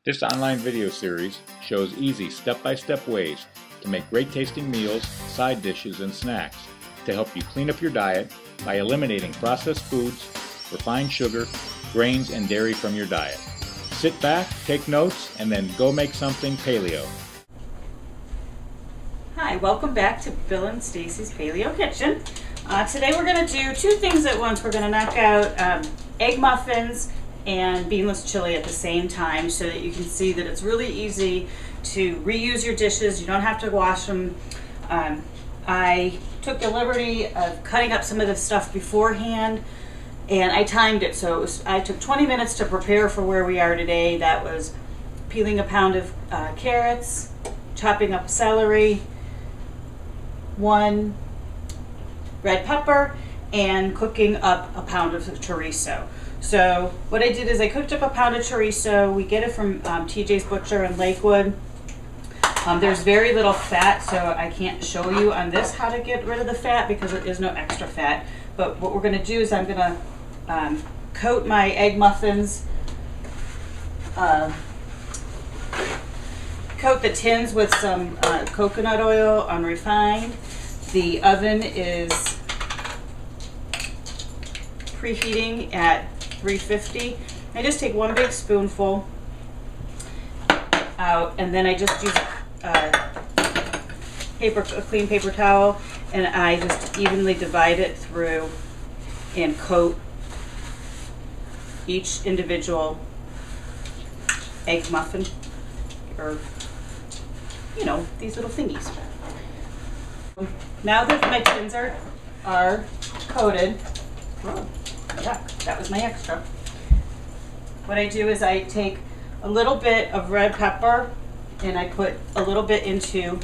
This online video series shows easy step-by-step ways to make great tasting meals, side dishes, and snacks to help you clean up your diet by eliminating processed foods, refined sugar, grains, and dairy from your diet. Sit back, take notes, and then go make something paleo. Hi, welcome back to Bill and Stacy's Paleo Kitchen. Today we're going to do two things at once. We're going to knock out egg muffins and beanless chili at the same time so that you can see that it's really easy to reuse your dishes. You don't have to wash them. I took the liberty of cutting up some of the stuff beforehand, and I timed it. So I took 20 minutes to prepare for where we are today. That was peeling a pound of carrots, chopping up celery, 1 red pepper, and cooking up a pound of chorizo. So what I did is I cooked up a pound of chorizo. We get it from TJ's Butcher in Lakewood. There's very little fat, so I can't show you on this how to get rid of the fat because there is no extra fat. But what we're going to do is I'm going to coat my egg muffins, coat the tins with some coconut oil unrefined. The oven is preheating at 350. I just take 1 big spoonful out, and then I just use a clean paper towel, and I just evenly divide it through and coat each individual egg muffin, or you know, these little thingies. Now that my tins are coated, oh, yuck, that was my extra. What I do is I take a little bit of red pepper and I put a little bit into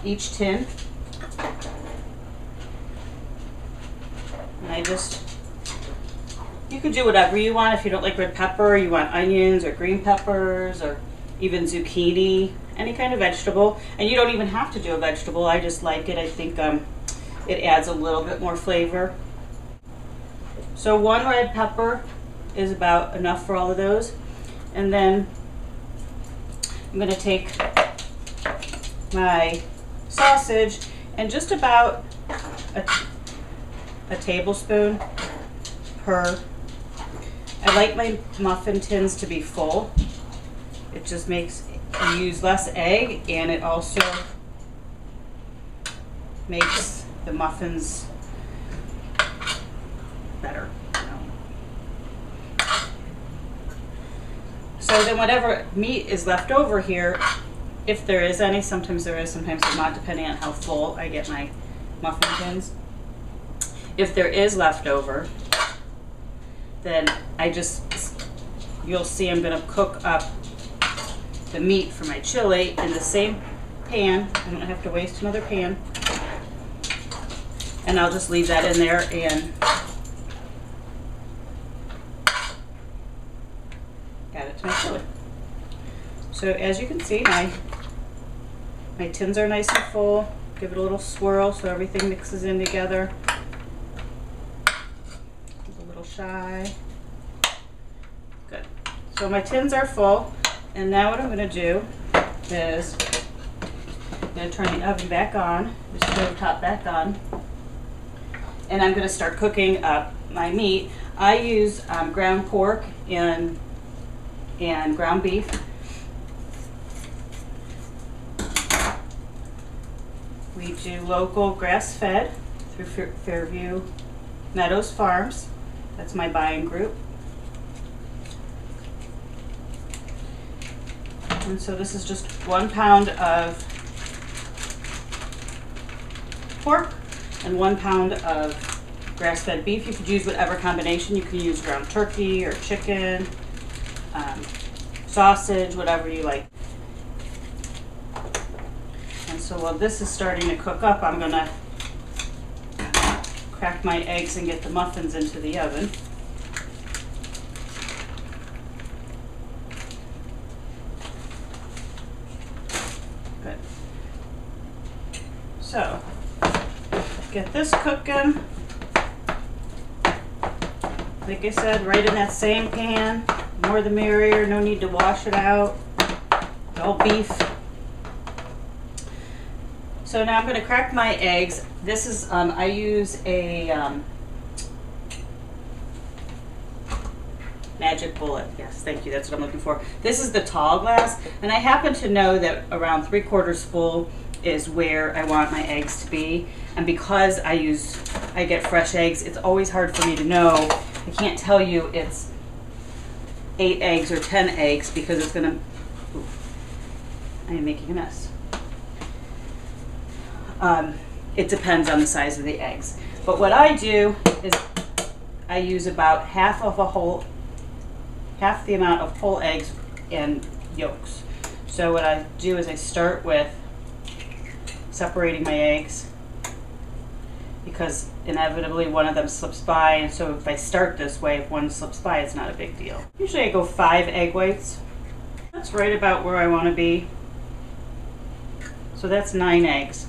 each tin. And you could do whatever you want. If you don't like red pepper, you want onions or green peppers or even zucchini, any kind of vegetable. And you don't even have to do a vegetable. I just like it. I think it adds a little bit more flavor. So 1 red pepper is about enough for all of those. And then I'm going to take my sausage and just about a tablespoon per. I like my muffin tins to be full. It just makes you use less egg, and it also makes the muffins better. So then whatever meat is left over here, if there is any, sometimes there is, sometimes there's not, depending on how full I get my muffin tins. If there is left over, then you'll see I'm going to cook up the meat for my chili in the same pan. I don't have to waste another pan. And I'll just leave that in there and add it to my chili. So as you can see, my tins are nice and full. Give it a little swirl so everything mixes in together. A little shy. Good. So my tins are full. And now what I'm going to do is I'm going to turn the oven back on, the stove top back on, and I'm going to start cooking up my meat. I use ground pork and ground beef. We do local grass-fed through Fairview Meadows Farms. That's my buying group. And so this is just 1 pound of pork and 1 pound of grass-fed beef. You could use whatever combination. You can use ground turkey or chicken, sausage, whatever you like. And so while this is starting to cook up, I'm going to crack my eggs and get the muffins into the oven. Good. So, get this cooking. Like I said, right in that same pan, The more the merrier, no need to wash it out. It's all beef. So now I'm going to crack my eggs. This is, I use a Magic Bullet. Yes, thank you. That's what I'm looking for. This is the tall glass, and I happen to know that around 3/4 full is where I want my eggs to be. And because I get fresh eggs, it's always hard for me to know. I can't tell you it's 8 eggs or 10 eggs because it's gonna, ooh, I am making a mess. It depends on the size of the eggs. But what I do is I use about half the amount of whole eggs and yolks. So what I do is I start with separating my eggs because inevitably one of them slips by, and so if I start this way, if one slips by, it's not a big deal. Usually I go 5 egg whites. That's right about where I want to be. So that's 9 eggs.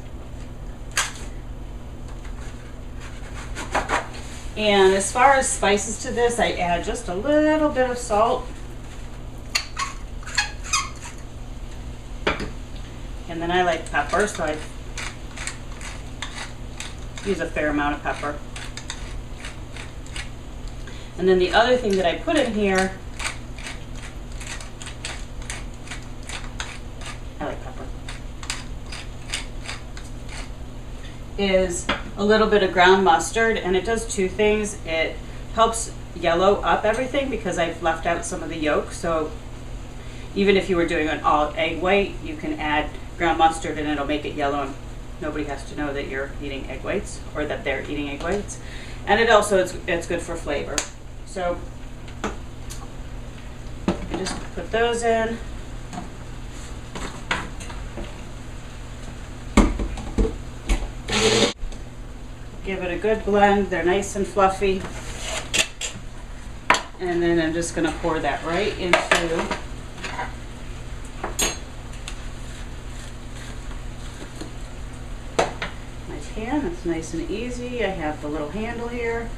And as far as spices to this, I add just a little bit of salt. And then I like pepper, so I use a fair amount of pepper. And then the other thing that I put in here, I like pepper, is a little bit of ground mustard, and it does 2 things. It helps yellow up everything because I've left out some of the yolk. So even if you were doing an all egg white, you can add ground mustard and it'll make it yellow, and nobody has to know that you're eating egg whites or that they're eating egg whites. And it also, it's good for flavor. So I just put those in. Give it a good blend. They're nice and fluffy. And then I'm just going to pour that right into my pan. It's nice and easy. I have the little handle here.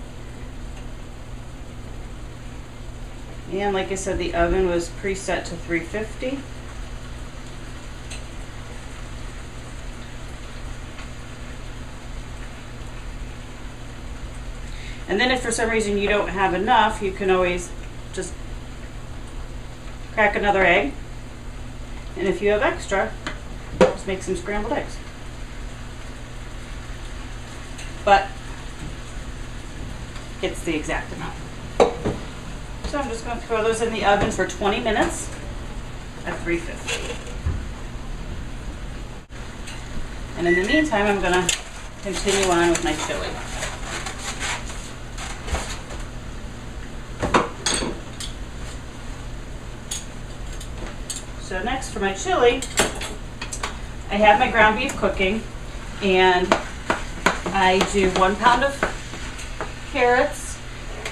And like I said, the oven was preset to 350. And then if for some reason you don't have enough, you can always just crack another egg. And if you have extra, just make some scrambled eggs. But it's the exact amount. So I'm just going to throw those in the oven for 20 minutes at 350. And in the meantime, I'm going to continue on with my chili. So next for my chili, I have my ground beef cooking, and I do 1 pound of carrots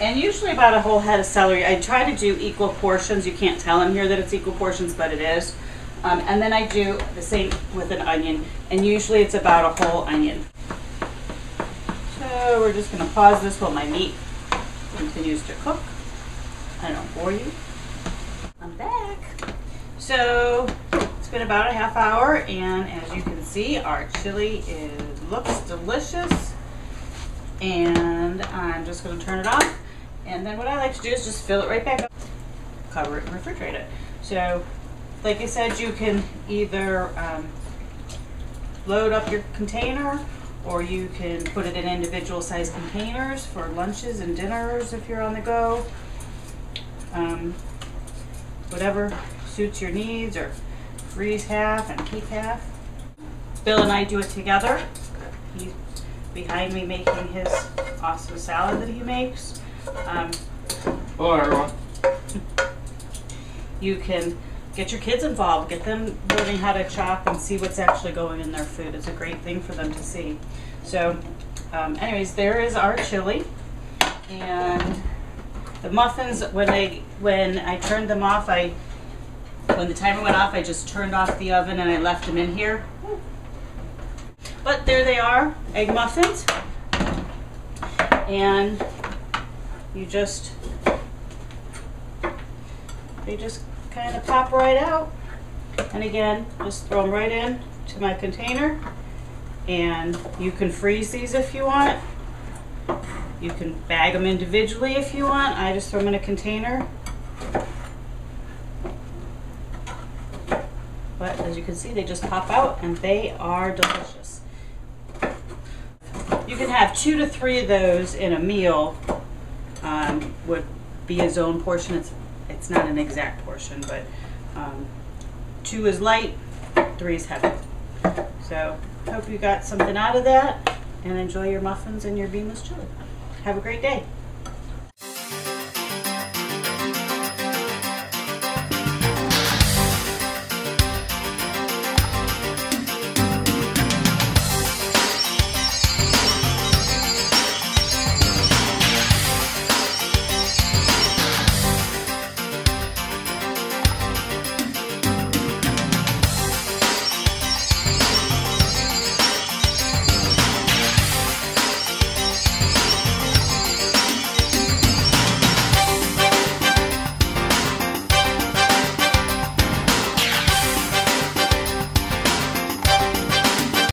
and usually about a whole head of celery. I try to do equal portions. You can't tell in here that it's equal portions, but it is. And then I do the same with an onion, and usually it's about a whole onion. So we're just going to pause this while my meat continues to cook. I don't bore you. I'm back. So it's been about a half hour, and as you can see, our chili looks delicious. And I'm just going to turn it off. And then what I like to do is just fill it right back up, cover it, and refrigerate it. So like I said, you can either load up your container, or you can put it in individual sized containers for lunches and dinners if you're on the go. Whatever suits your needs, or freeze half and keep half. Bill and I do it together. He's behind me making his awesome salad that he makes. Hello everyone. You can get your kids involved, get them learning how to chop and see what's actually going in their food. It's a great thing for them to see. So anyways, there is our chili. And the muffins, when I turned them off, when the timer went off, I just turned off the oven and I left them in here. But there they are, egg muffins. And you just they just kind of pop right out. And again, just throw them right in to my container. And you can freeze these if you want. You can bag them individually if you want. I just throw them in a container. But as you can see, they just pop out and they are delicious. You can have 2 to 3 of those in a meal. Would be his own portion. It's not an exact portion, but 2 is light, 3 is heavy. So hope you got something out of that, and enjoy your muffins and your beanless chili. Have a great day.